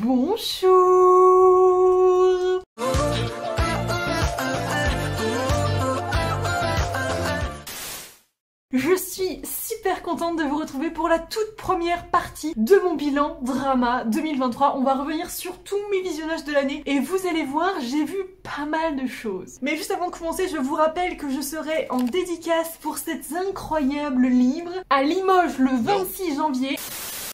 Bonjour. Je suis super contente de vous retrouver pour la toute première partie de mon bilan drama 2023. On va revenir sur tous mes visionnages de l'année et vous allez voir, j'ai vu pas mal de choses. Mais juste avant de commencer, je vous rappelle que je serai en dédicace pour cet incroyable livre à Limoges le 26 janvier.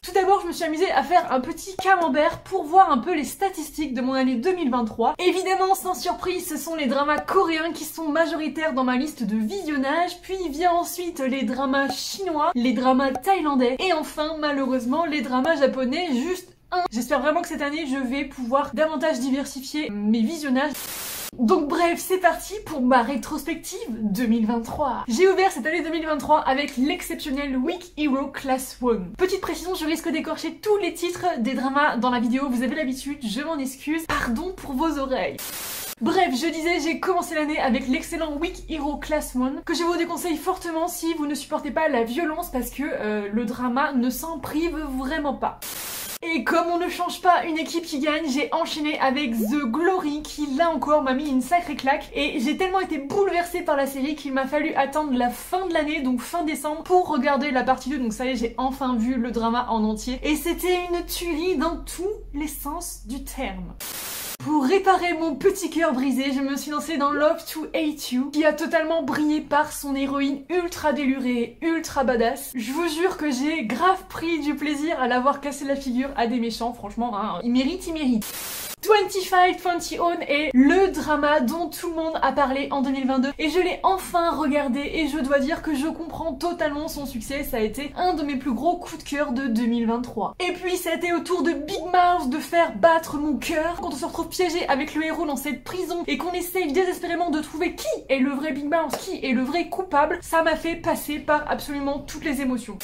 Tout d'abord, je me suis amusée à faire un petit camembert pour voir un peu les statistiques de mon année 2023. Évidemment, sans surprise, ce sont les dramas coréens qui sont majoritaires dans ma liste de visionnage, puis vient ensuite les dramas chinois, les dramas thaïlandais, et enfin, malheureusement, les dramas japonais, juste un. J'espère vraiment que cette année, je vais pouvoir davantage diversifier mes visionnages. Donc bref, c'est parti pour ma rétrospective 2023. J'ai ouvert cette année 2023 avec l'exceptionnel Weak Hero Class 1. Petite précision, je risque d'écorcher tous les titres des dramas dans la vidéo, vous avez l'habitude, je m'en excuse, pardon pour vos oreilles. Bref, je disais, j'ai commencé l'année avec l'excellent Weak Hero Class 1, que je vous déconseille fortement si vous ne supportez pas la violence parce que le drama ne s'en prive vraiment pas. Et comme on ne change pas une équipe qui gagne, j'ai enchaîné avec The Glory qui là encore m'a mis une sacrée claque et j'ai tellement été bouleversée par la série qu'il m'a fallu attendre la fin de l'année, donc fin décembre, pour regarder la partie 2, donc ça y est, j'ai enfin vu le drama en entier et c'était une tuerie dans tous les sens du terme. Pour réparer mon petit cœur brisé, je me suis lancée dans Love to Hate You, qui a totalement brillé par son héroïne ultra délurée, ultra badass. Je vous jure que j'ai grave pris du plaisir à l'avoir cassé la figure à des méchants, franchement, hein, il mérite. 25-21 est le drama dont tout le monde a parlé en 2022 et je l'ai enfin regardé et je dois dire que je comprends totalement son succès, ça a été un de mes plus gros coups de cœur de 2023. Et puis ça a été au tour de Big Mouth de faire battre mon cœur quand on se retrouve piégé avec le héros dans cette prison et qu'on essaye désespérément de trouver qui est le vrai Big Mouth, qui est le vrai coupable, ça m'a fait passer par absolument toutes les émotions.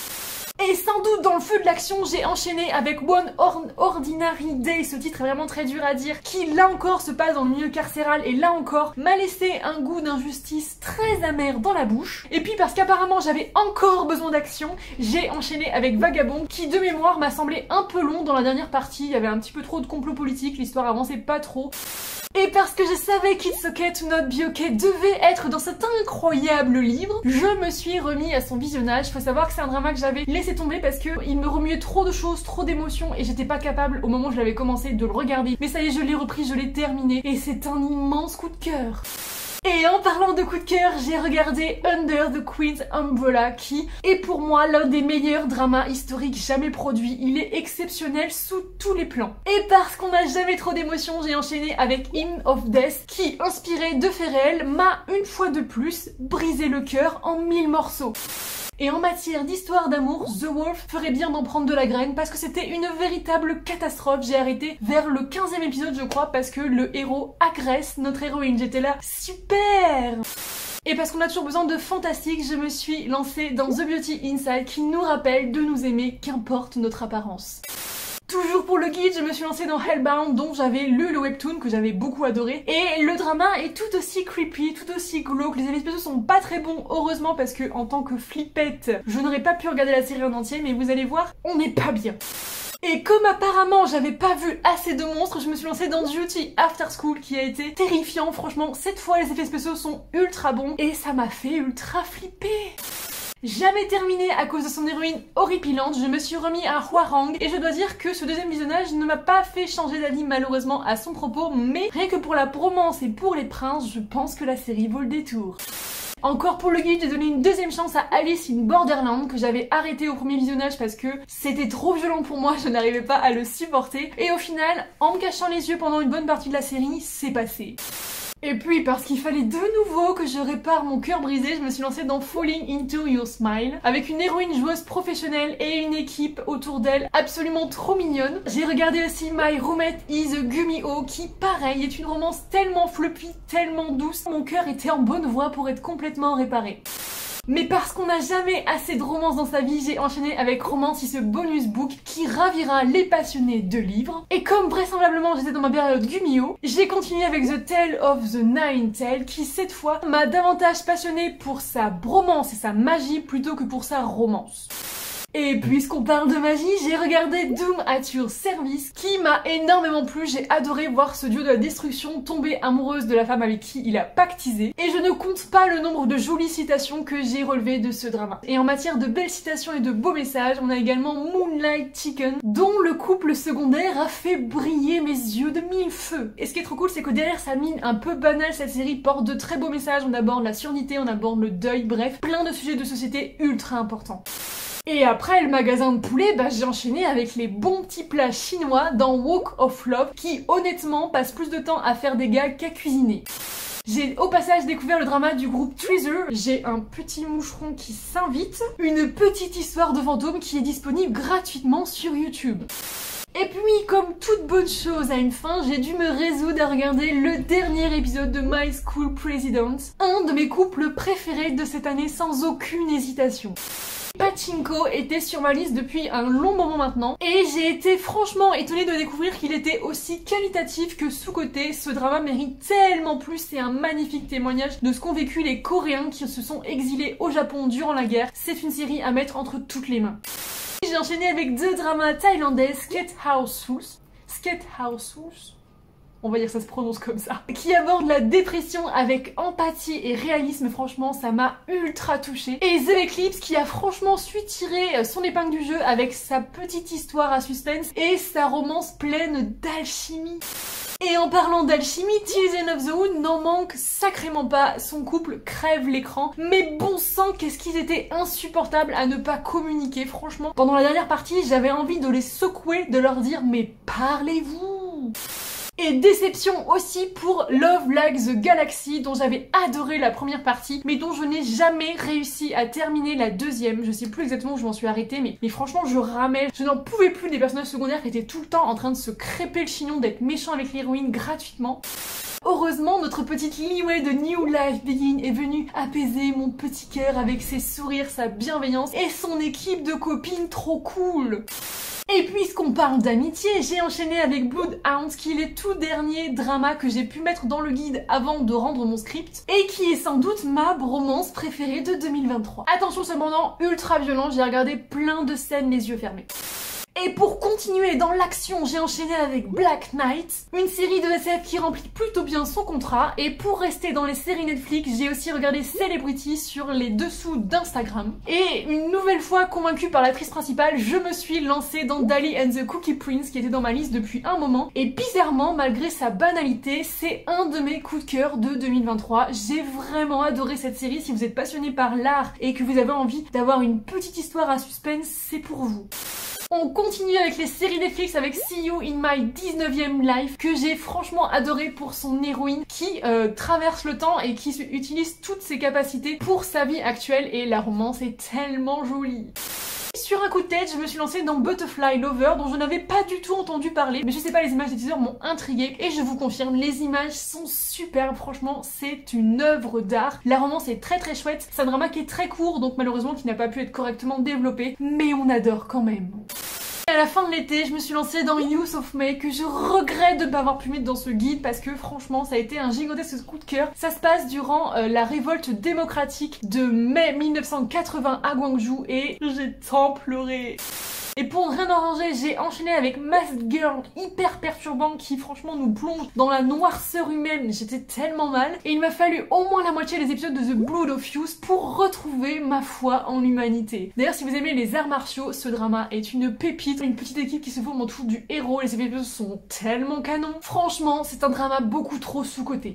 Et sans doute dans le feu de l'action, j'ai enchaîné avec One Ordinary Day, ce titre est vraiment très dur à dire, qui là encore se passe dans le milieu carcéral et là encore m'a laissé un goût d'injustice très amer dans la bouche. Et puis parce qu'apparemment j'avais encore besoin d'action, j'ai enchaîné avec Vagabond qui de mémoire m'a semblé un peu long dans la dernière partie, il y avait un petit peu trop de complot politique, l'histoire avançait pas trop. Et parce que je savais qu'It's Okay to Not Be Okay devait être dans cet incroyable livre, je me suis remis à son visionnage. Faut savoir que c'est un drama que j'avais laissé tomber parce que il me remuait trop de choses, trop d'émotions et j'étais pas capable au moment où je l'avais commencé de le regarder. Mais ça y est, je l'ai repris, je l'ai terminé et c'est un immense coup de cœur. Et en parlant de coup de cœur, j'ai regardé Under the Queen's Umbrella qui est pour moi l'un des meilleurs dramas historiques jamais produits. Il est exceptionnel sous tous les plans. Et parce qu'on n'a jamais trop d'émotions, j'ai enchaîné avec Hymn of Death qui, inspiré de faits réels, m'a une fois de plus brisé le cœur en 1000 morceaux. Et en matière d'histoire d'amour, The Wolf ferait bien d'en prendre de la graine parce que c'était une véritable catastrophe. J'ai arrêté vers le 15e épisode je crois parce que le héros agresse notre héroïne. J'étais là, super! Et parce qu'on a toujours besoin de fantastique, je me suis lancée dans The Beauty Inside qui nous rappelle de nous aimer qu'importe notre apparence. Toujours pour le guide, je me suis lancée dans Hellbound dont j'avais lu le webtoon que j'avais beaucoup adoré. Et le drama est tout aussi creepy, tout aussi glauque. Les effets spéciaux sont pas très bons, heureusement, parce que en tant que flippette, je n'aurais pas pu regarder la série en entier, mais vous allez voir, on n'est pas bien. Et comme apparemment j'avais pas vu assez de monstres, je me suis lancée dans Duty After School qui a été terrifiant. Franchement, cette fois les effets spéciaux sont ultra bons et ça m'a fait ultra flipper. Jamais terminé à cause de son héroïne horripilante, je me suis remis à Hwarang et je dois dire que ce deuxième visionnage ne m'a pas fait changer d'avis malheureusement à son propos, mais rien que pour la bromance et pour les princes, je pense que la série vaut le détour. Encore pour le guide, j'ai donné une deuxième chance à Alice in Borderland que j'avais arrêté au premier visionnage parce que c'était trop violent pour moi, je n'arrivais pas à le supporter. Et au final, en me cachant les yeux pendant une bonne partie de la série, c'est passé. Et puis parce qu'il fallait de nouveau que je répare mon cœur brisé, je me suis lancée dans Falling Into Your Smile avec une héroïne joueuse professionnelle et une équipe autour d'elle absolument trop mignonne. J'ai regardé aussi My Roommate is a Gummy-Oh qui pareil est une romance tellement fluffy, tellement douce. Mon cœur était en bonne voie pour être complètement réparé. Mais parce qu'on n'a jamais assez de romance dans sa vie, j'ai enchaîné avec Romance ce bonus book qui ravira les passionnés de livres. Et comme vraisemblablement j'étais dans ma période Gumio, j'ai continué avec The Tale of the Nine Tails qui cette fois m'a davantage passionnée pour sa bromance et sa magie plutôt que pour sa romance. Et puisqu'on parle de magie, j'ai regardé Doom at Your Service qui m'a énormément plu. J'ai adoré voir ce dieu de la destruction tomber amoureuse de la femme avec qui il a pactisé. Et je ne compte pas le nombre de jolies citations que j'ai relevées de ce drama. Et en matière de belles citations et de beaux messages, on a également Moonlight Chicken, dont le couple secondaire a fait briller mes yeux de mille feux. Et ce qui est trop cool, c'est que derrière sa mine un peu banale, cette série porte de très beaux messages. On aborde la surdité, on aborde le deuil, bref, plein de sujets de société ultra importants. Et après le magasin de poulet, j'ai enchaîné avec les bons petits plats chinois dans Walk of Love qui honnêtement passent plus de temps à faire des gags qu'à cuisiner. J'ai au passage découvert le drama du groupe Treasure, j'ai un petit moucheron qui s'invite, une petite histoire de fantôme qui est disponible gratuitement sur YouTube. Et puis, comme toute bonne chose a une fin, j'ai dû me résoudre à regarder le dernier épisode de My School President, un de mes couples préférés de cette année sans aucune hésitation. Pachinko était sur ma liste depuis un long moment maintenant et j'ai été franchement étonnée de découvrir qu'il était aussi qualitatif que sous-coté. Ce drama mérite tellement plus, c'est un magnifique témoignage de ce qu'ont vécu les Coréens qui se sont exilés au Japon durant la guerre. C'est une série à mettre entre toutes les mains. J'ai enchaîné avec deux dramas thaïlandais, Skate House Rules, on va dire que ça se prononce comme ça, qui aborde la dépression avec empathie et réalisme. Franchement ça m'a ultra touchée. Et The Eclipse qui a franchement su tirer son épingle du jeu avec sa petite histoire à suspense et sa romance pleine d'alchimie. Et en parlant d'alchimie, Children of the Moon n'en manque sacrément pas, son couple crève l'écran, mais bon sang qu'est-ce qu'ils étaient insupportables à ne pas communiquer, franchement. Pendant la dernière partie, j'avais envie de les secouer, de leur dire mais parlez-vous. Et déception aussi pour Love Like the Galaxy, dont j'avais adoré la première partie, mais dont je n'ai jamais réussi à terminer la deuxième. Je sais plus exactement où je m'en suis arrêtée, mais franchement je ramais. Je n'en pouvais plus des personnages secondaires qui étaient tout le temps en train de se crêper le chignon, d'être méchants avec l'héroïne gratuitement. Heureusement, notre petite Liyue de New Life Begin est venue apaiser mon petit cœur avec ses sourires, sa bienveillance et son équipe de copines trop cool. Et puisqu'on parle d'amitié, j'ai enchaîné avec Bloodhounds qui est le tout dernier drama que j'ai pu mettre dans le guide avant de rendre mon script et qui est sans doute ma romance préférée de 2023. Attention cependant, ultra violent, j'ai regardé plein de scènes les yeux fermés. Et pour continuer dans l'action, j'ai enchaîné avec Black Knight, une série de SF qui remplit plutôt bien son contrat. Et pour rester dans les séries Netflix, j'ai aussi regardé Celebrity sur les dessous d'Instagram. Et une nouvelle fois convaincue par l'actrice principale, je me suis lancée dans Dali and the Cookie Prince qui était dans ma liste depuis un moment. Et bizarrement, malgré sa banalité, c'est un de mes coups de cœur de 2023. J'ai vraiment adoré cette série. Si vous êtes passionné par l'art et que vous avez envie d'avoir une petite histoire à suspense, c'est pour vous. On continue avec les séries Netflix avec See You in My 19e Life que j'ai franchement adoré pour son héroïne qui traverse le temps et qui utilise toutes ses capacités pour sa vie actuelle et la romance est tellement jolie. Sur un coup de tête, je me suis lancée dans Butterfly Lover dont je n'avais pas du tout entendu parler, mais je sais pas, les images des teasers m'ont intriguée et je vous confirme, les images sont superbes, franchement c'est une œuvre d'art. La romance est très très chouette, c'est un drama qui est très court donc malheureusement qui n'a pas pu être correctement développé, mais on adore quand même. À la fin de l'été, je me suis lancée dans Youth of May que je regrette de ne pas avoir pu mettre dans ce guide parce que franchement ça a été un gigantesque coup de cœur. Ça se passe durant la révolte démocratique de mai 1980 à Gwangju et j'ai tant pleuré. Et pour ne rien arranger, j'ai enchaîné avec Masked Girl, hyper perturbant, qui franchement nous plonge dans la noirceur humaine. J'étais tellement mal. Et il m'a fallu au moins la moitié des épisodes de The Blood of Youth pour retrouver ma foi en l'humanité. D'ailleurs, si vous aimez les arts martiaux, ce drama est une pépite. Une petite équipe qui se forme autour du héros. Les épisodes sont tellement canons. Franchement, c'est un drama beaucoup trop sous-coté.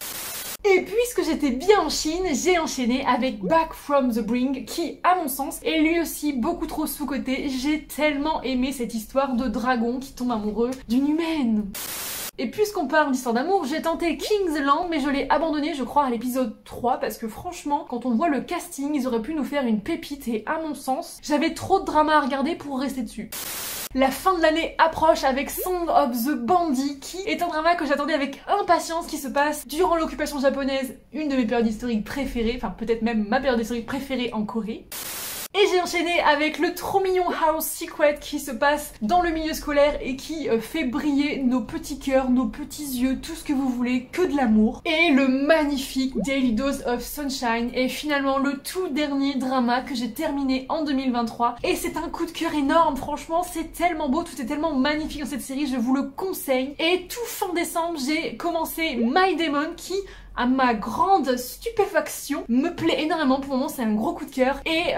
Et puisque j'étais bien en Chine, j'ai enchaîné avec Back from the Brink qui, à mon sens, est lui aussi beaucoup trop sous-coté. J'ai tellement aimé cette histoire de dragon qui tombe amoureux d'une humaine. Et puisqu'on parle d'histoire d'amour, j'ai tenté King's Land mais je l'ai abandonné je crois à l'épisode 3 parce que franchement, quand on voit le casting, ils auraient pu nous faire une pépite et à mon sens, j'avais trop de drama à regarder pour rester dessus. La fin de l'année approche avec Song of the Bandit qui est un drama que j'attendais avec impatience qui se passe durant l'occupation japonaise, une de mes périodes historiques préférées, enfin peut-être même ma période historique préférée en Corée. Et j'ai enchaîné avec le trop mignon House Secret qui se passe dans le milieu scolaire et qui fait briller nos petits cœurs, nos petits yeux, tout ce que vous voulez, que de l'amour. Et le magnifique Daily Dose of Sunshine est finalement le tout dernier drama que j'ai terminé en 2023. Et c'est un coup de cœur énorme, franchement c'est tellement beau, tout est tellement magnifique dans cette série, je vous le conseille. Et tout fin décembre, j'ai commencé My Demon qui, à ma grande stupéfaction, me plaît énormément. Pour le moment, c'est un gros coup de cœur. Et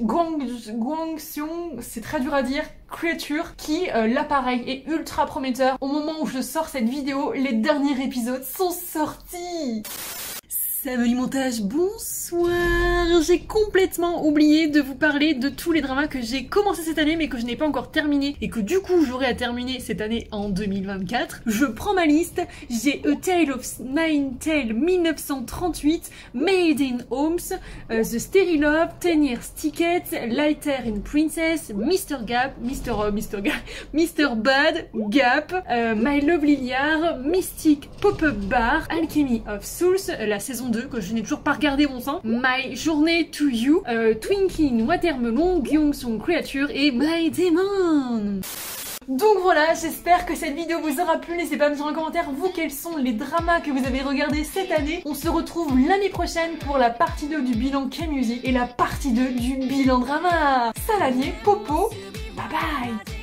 Gwangseong, c'est très dur à dire, Creature, qui, là pareil, est ultra prometteur. Au moment où je sors cette vidéo, les derniers épisodes sont sortis. Salut montage, bonsoir. J'ai complètement oublié de vous parler de tous les dramas que j'ai commencé cette année mais que je n'ai pas encore terminé et que du coup j'aurai à terminer cette année en 2024. Je prends ma liste, j'ai A Tale of Nine Tails 1938, Made in Homes, The Stereo Love, 10 Years Ticket, Lighter in Princess, Mr. Gap, Mr. Bad, Gap, My Lovely Liar, Mystic Pop-Up Bar, Alchemy of Souls, la saison 2 que je n'ai toujours pas regardé mon sang, My Journey to You, Twinkling Watermelon, Gyeongsong Creature et My Demon. Donc voilà, j'espère que cette vidéo vous aura plu. N'hésitez pas à me dire en commentaire, vous, quels sont les dramas que vous avez regardés cette année. On se retrouve l'année prochaine pour la partie 2 du bilan K-Music et la partie 2 du bilan drama. Salanier, Popo, bye bye.